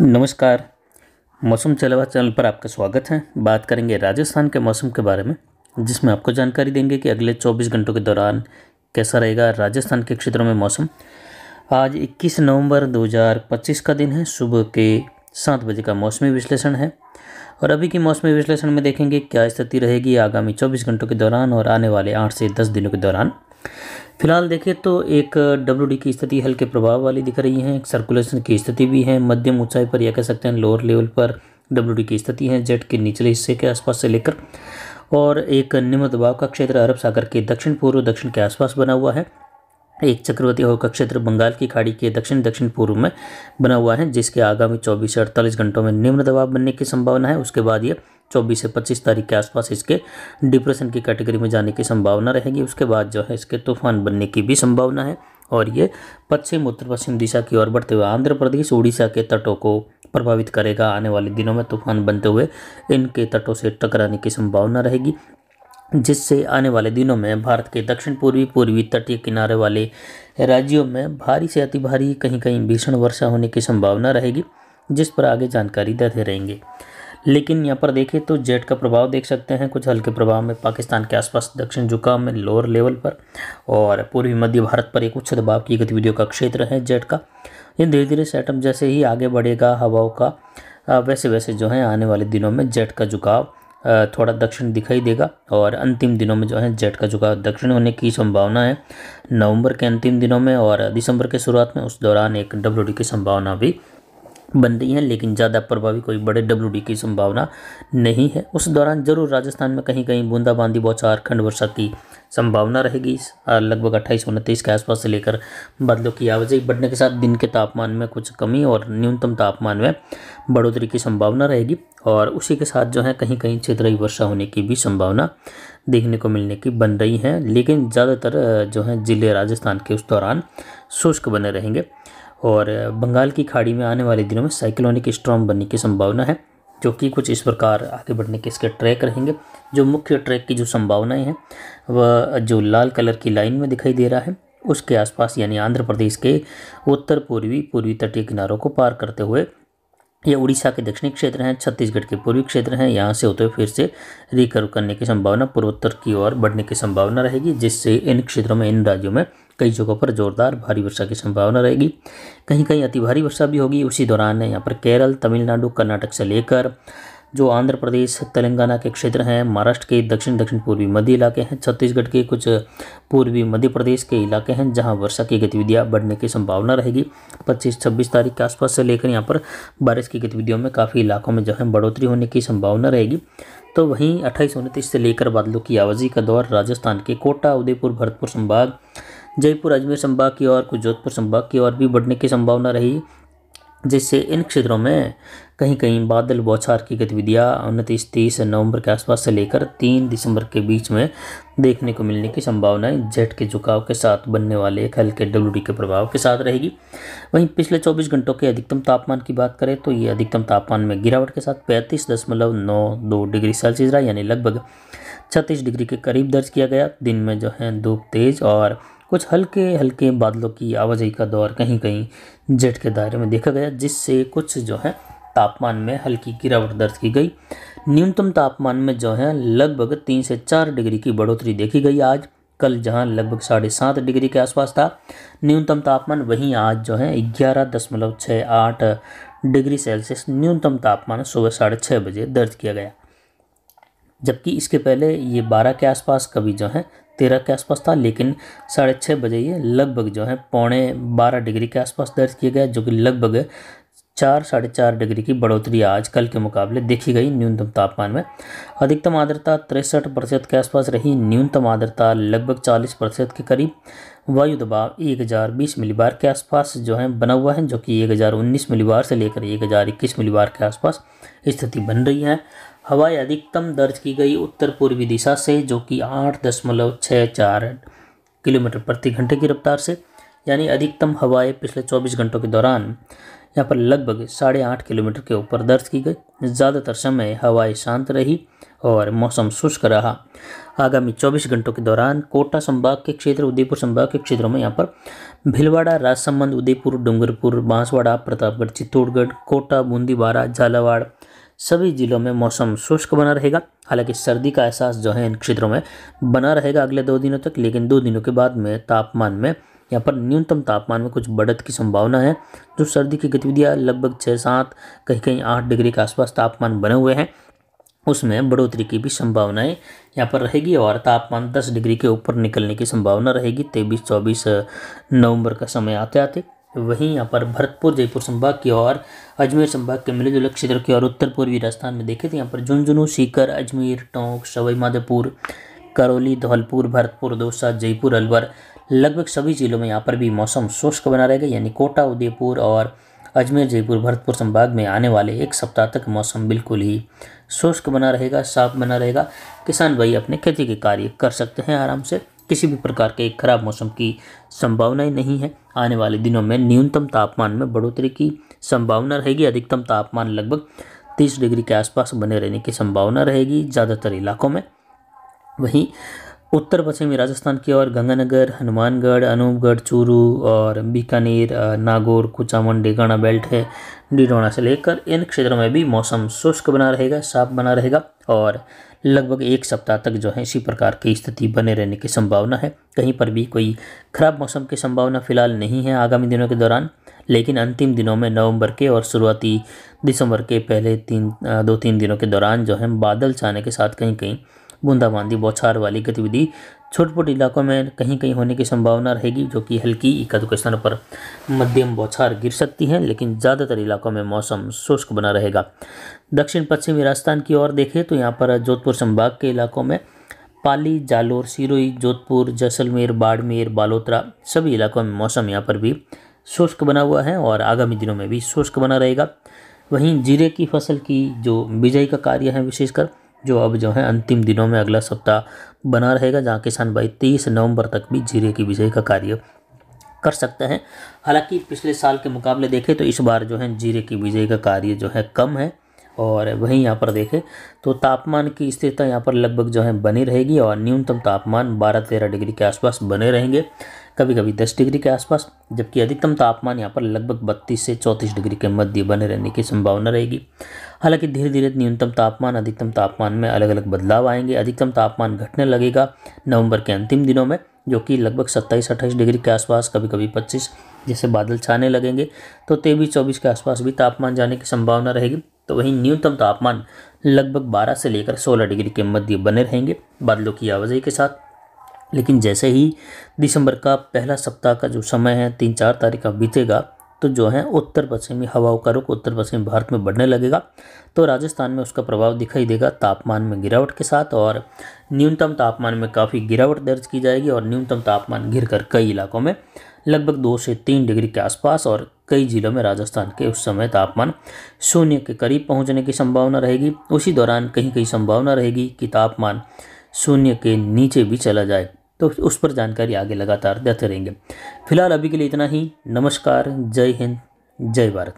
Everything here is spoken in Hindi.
नमस्कार। मौसम चलवा चैनल पर आपका स्वागत है। बात करेंगे राजस्थान के मौसम के बारे में, जिसमें आपको जानकारी देंगे कि अगले 24 घंटों के दौरान कैसा रहेगा राजस्थान के क्षेत्रों में मौसम। आज 21 नवंबर 2025 का दिन है। सुबह के 7 बजे का मौसमी विश्लेषण है और अभी की मौसमी विश्लेषण में देखेंगे क्या स्थिति रहेगी आगामी 24 घंटों के दौरान और आने वाले 8 से 10 दिनों के दौरान। फिलहाल देखें तो एक WD की स्थिति हल्के प्रभाव वाली दिख रही है। एक सर्कुलेशन की स्थिति भी है। मध्यम ऊंचाई पर या कह सकते हैं लोअर लेवल पर WD की स्थिति है, जेट के निचले हिस्से के आसपास से लेकर, और एक निम्न दबाव का क्षेत्र अरब सागर के दक्षिण पूर्व दक्षिण के आसपास बना हुआ है। एक चक्रवाती हवा का क्षेत्र बंगाल की खाड़ी के दक्षिण दक्षिण पूर्व में बना हुआ है, जिसके आगामी 24 से 48 घंटों में निम्न दबाव बनने की संभावना है। उसके बाद ये 24 से 25 तारीख के आसपास इसके डिप्रेशन की कैटेगरी में जाने की संभावना रहेगी। उसके बाद जो है इसके तूफान बनने की भी संभावना है और ये पश्चिम उत्तर पश्चिम दिशा की ओर बढ़ते हुए आंध्र प्रदेश उड़ीसा के तटों को प्रभावित करेगा। आने वाले दिनों में तूफान बनते हुए इनके तटों से टकराने की संभावना रहेगी, जिससे आने वाले दिनों में भारत के दक्षिण पूर्वी तटीय किनारे वाले राज्यों में भारी से अति भारी कहीं कहीं भीषण वर्षा होने की संभावना रहेगी, जिस पर आगे जानकारी देते रहेंगे। लेकिन यहाँ पर देखें तो जेट का प्रभाव देख सकते हैं कुछ हल्के प्रभाव में पाकिस्तान के आसपास दक्षिण झुकाव में लोअर लेवल पर और पूर्वी मध्य भारत पर एक उच्च दबाव की गतिविधियों का क्षेत्र है जेट का। ये धीरे धीरे सेटअप जैसे ही आगे बढ़ेगा हवाओं का, वैसे वैसे जो है आने वाले दिनों में जेट का झुकाव थोड़ा दक्षिण दिखाई देगा और अंतिम दिनों में जो है जेट का झुकाव दक्षिण होने की संभावना है नवंबर के अंतिम दिनों में, और दिसंबर के शुरुआत में उस दौरान एक WD की संभावना भी बन रही है, लेकिन ज़्यादा प्रभावी कोई बड़े WD की संभावना नहीं है। उस दौरान जरूर राजस्थान में कहीं कहीं बूंदाबांदी बौछार खंड वर्षा की संभावना रहेगी। लगभग 28-29 के आसपास से लेकर बादलों की आवाजाही बढ़ने के साथ दिन के तापमान में कुछ कमी और न्यूनतम तापमान में बढ़ोतरी की संभावना रहेगी, और उसी के साथ जो है कहीं कहीं क्षेत्रीय वर्षा होने की भी संभावना देखने को मिलने की बन रही है। लेकिन ज़्यादातर जो है जिले राजस्थान के उस दौरान शुष्क बने रहेंगे और बंगाल की खाड़ी में आने वाले दिनों में साइक्लोनिक स्टॉर्म बनने की संभावना है, जो कि कुछ इस प्रकार आगे बढ़ने के इसके ट्रैक रहेंगे। जो मुख्य ट्रैक की जो संभावनाएं हैं वह जो लाल कलर की लाइन में दिखाई दे रहा है उसके आसपास, यानी आंध्र प्रदेश के उत्तर पूर्वी तटीय किनारों को पार करते हुए ये उड़ीसा के दक्षिणी क्षेत्र हैं, छत्तीसगढ़ के पूर्वी क्षेत्र हैं, यहाँ से होते हुए फिर से रिकर्व करने की संभावना पूर्वोत्तर की ओर बढ़ने की संभावना रहेगी, जिससे इन क्षेत्रों में इन राज्यों में कई जगहों पर जोरदार भारी वर्षा की संभावना रहेगी। कहीं कहीं अति भारी वर्षा भी होगी। उसी दौरान यहाँ पर केरल, तमिलनाडु, कर्नाटक से लेकर जो आंध्र प्रदेश तेलंगाना के क्षेत्र हैं, महाराष्ट्र के दक्षिण दक्षिण पूर्वी मध्य इलाके हैं, छत्तीसगढ़ के कुछ पूर्वी मध्य प्रदेश के इलाके हैं, जहां वर्षा की गतिविधियां बढ़ने की संभावना रहेगी। 25-26 तारीख के आसपास से लेकर यहां पर बारिश की गतिविधियों में काफ़ी इलाकों में जो है बढ़ोतरी होने की संभावना रहेगी। तो वहीं 28-29 से लेकर बादलों की आवाजाही का दौर राजस्थान के कोटा, उदयपुर, भरतपुर संभाग, जयपुर, अजमेर संभाग की ओर, कुछ जोधपुर संभाग की ओर भी बढ़ने की संभावना रही, जिससे इन क्षेत्रों में कहीं कहीं बादल बौछार की गतिविधियां 29-30 नवंबर के आसपास से लेकर 3 दिसंबर के बीच में देखने को मिलने की संभावनाएं जेट के झुकाव के साथ बनने वाले एक हल्के WD के प्रभाव के साथ रहेगी। वहीं पिछले 24 घंटों के अधिकतम तापमान की बात करें तो ये अधिकतम तापमान में गिरावट के साथ 35.92 डिग्री सेल्सियस रहा, यानी लगभग 36 डिग्री के करीब दर्ज किया गया। दिन में जो है धूप तेज और कुछ हल्के हल्के बादलों की आवाजाही का दौर कहीं कहीं जेट के दायरे में देखा गया, जिससे कुछ जो है तापमान में हल्की गिरावट दर्ज की गई। न्यूनतम तापमान में जो है लगभग 3 से 4 डिग्री की बढ़ोतरी देखी गई आज। कल जहां लगभग 7.5 डिग्री के आसपास था न्यूनतम तापमान, वहीं आज जो है 11.68 डिग्री सेल्सियस न्यूनतम तापमान सुबह 6:30 बजे दर्ज किया गया। जबकि इसके पहले ये 12 के आसपास, कभी जो है 13 के आसपास था, लेकिन 6:30 बजे ये लगभग जो है 11.25 डिग्री के आसपास दर्ज किया गया, जो कि लगभग 4-4.5 डिग्री की बढ़ोतरी आज कल के मुकाबले देखी गई न्यूनतम तापमान में। अधिकतम आर्द्रता 63% के आसपास रही, न्यूनतम आर्द्रता लगभग 40% के करीब। वायु दबाव 1020 मिलीबार के आसपास जो है बना हुआ है, जो कि 1019 मिलीबार से लेकर 1021 मिलीबार के आसपास स्थिति बन रही है। हवाएं अधिकतम दर्ज की गई उत्तर पूर्वी दिशा से, जो कि 8.64 किलोमीटर प्रति घंटे की रफ्तार से, यानी अधिकतम हवाएं पिछले 24 घंटों के दौरान यहाँ पर लगभग 8.5 किलोमीटर के ऊपर दर्ज की गई। ज़्यादातर समय हवाएं शांत रही और मौसम शुष्क रहा। आगामी 24 घंटों के दौरान कोटा संभाग के क्षेत्र, उदयपुर संभाग के क्षेत्रों में यहाँ पर भीलवाड़ा, राजसमंद, उदयपुर, डूंगरपुर, बांसवाड़ा, प्रतापगढ़, चित्तौड़गढ़, कोटा, बूंदी, बारा, झालावाड़ सभी जिलों में मौसम शुष्क बना रहेगा। हालांकि सर्दी का एहसास जो है इन क्षेत्रों में बना रहेगा अगले 2 दिनों तक, लेकिन 2 दिनों के बाद में तापमान में यहाँ पर न्यूनतम तापमान में कुछ बढ़त की संभावना है। जो सर्दी की गतिविधियाँ लगभग 6-7 कहीं कहीं 8 डिग्री के आसपास तापमान बने हुए हैं, उसमें बढ़ोतरी की भी संभावनाएं यहाँ पर रहेगी और तापमान 10 डिग्री के ऊपर निकलने की संभावना रहेगी 23-24 नवंबर का समय आते आते। वहीं यहाँ पर भरतपुर, जयपुर संभाग की और अजमेर संभाग के मिले जुले क्षेत्र की और उत्तर पूर्वी राजस्थान में देखें तो यहाँ पर झुंझुनू, सीकर, अजमेर, टोंक, सवाई माधोपुर, करौली, धौलपुर, भरतपुर, दौसा, जयपुर, अलवर लगभग सभी जिलों में यहाँ पर भी मौसम शुष्क बना रहेगा। यानी कोटा, उदयपुर और अजमेर, जयपुर, भरतपुर संभाग में आने वाले 1 सप्ताह तक मौसम बिल्कुल ही शुष्क बना रहेगा, साफ बना रहेगा। किसान भाई अपने खेती के कार्य कर सकते हैं आराम से, किसी भी प्रकार के खराब मौसम की संभावनाएं नहीं है। आने वाले दिनों में न्यूनतम तापमान में बढ़ोतरी की संभावना रहेगी। अधिकतम तापमान लगभग 30 डिग्री के आसपास बने रहने की संभावना रहेगी ज़्यादातर इलाकों में। वहीं उत्तर पश्चिमी राजस्थान की ओर गंगानगर, हनुमानगढ़, अनूपगढ़, चूरू और बीकानेर, नागौर, कुचामन, डेगाना बेल्ट है, डिडौना से लेकर इन क्षेत्रों में भी मौसम शुष्क बना रहेगा, साफ बना रहेगा और लगभग 1 सप्ताह तक जो है इसी प्रकार की स्थिति बने रहने की संभावना है। कहीं पर भी कोई खराब मौसम की संभावना फिलहाल नहीं है आगामी दिनों के दौरान, लेकिन अंतिम दिनों में नवंबर के और शुरुआती दिसंबर के पहले 2-3 दिनों के दौरान जो है बादल छाने के साथ कहीं कहीं बूंदाबांदी, बौछार वाली गतिविधि छोटे-छोटे इलाकों में कहीं कहीं होने की संभावना रहेगी, जो कि हल्की एकाध स्थानों पर मध्यम बौछार गिर सकती हैं, लेकिन ज़्यादातर इलाकों में मौसम शुष्क बना रहेगा। दक्षिण पश्चिमी राजस्थान की ओर देखें तो यहाँ पर जोधपुर संभाग के इलाकों में पाली, जालोर, सिरोही, जोधपुर, जैसलमेर, बाड़मेर, बालोतरा सभी इलाकों में मौसम यहाँ पर भी शुष्क बना हुआ है और आगामी दिनों में भी शुष्क बना रहेगा। वहीं जीरे की फसल की जो बिजाई का कार्य है विशेषकर जो अब जो है अंतिम दिनों में अगला सप्ताह बना रहेगा, जहां किसान भाई 23 नवंबर तक भी जीरे की बिजाई का कार्य कर सकते हैं। हालांकि पिछले साल के मुकाबले देखें तो इस बार जो है जीरे की बिजाई का कार्य जो है कम है और वहीं यहाँ पर देखें तो तापमान की स्थिरता यहाँ पर लगभग जो है बनी रहेगी और न्यूनतम तापमान 12-13 डिग्री के आसपास बने रहेंगे, कभी कभी 10 डिग्री के आसपास, जबकि अधिकतम तापमान यहाँ पर लगभग 32 से 34 डिग्री के मध्य बने रहने की संभावना रहेगी। हालांकि धीरे धीरे न्यूनतम तापमान अधिकतम तापमान में अलग अलग बदलाव आएंगे। अधिकतम तापमान घटने लगेगा नवंबर के अंतिम दिनों में, जो कि लगभग 27-28 डिग्री के आसपास, कभी कभी 25, जैसे बादल छाने लगेंगे तो 23-24 के आसपास भी तापमान जाने की संभावना रहेगी। तो वहीं न्यूनतम तापमान लगभग 12 से लेकर 16 डिग्री के मध्य बने रहेंगे बादलों की आवाजाही के साथ। लेकिन जैसे ही दिसंबर का पहला सप्ताह का जो समय है 3-4 तारीख का बीतेगा तो जो है उत्तर पश्चिमी हवाओं का रुख उत्तर पश्चिमी भारत में बढ़ने लगेगा, तो राजस्थान में उसका प्रभाव दिखाई देगा तापमान में गिरावट के साथ और न्यूनतम तापमान में काफ़ी गिरावट दर्ज की जाएगी और न्यूनतम तापमान गिरकर कई इलाकों में लगभग 2 से 3 डिग्री के आसपास और कई जिलों में राजस्थान के उस समय तापमान 0 के करीब पहुंचने की संभावना रहेगी। उसी दौरान कहीं कहीं संभावना रहेगी कि तापमान 0 के नीचे भी चला जाए, तो उस पर जानकारी आगे लगातार देते रहेंगे। फिलहाल अभी के लिए इतना ही। नमस्कार, जय हिंद, जय भारत।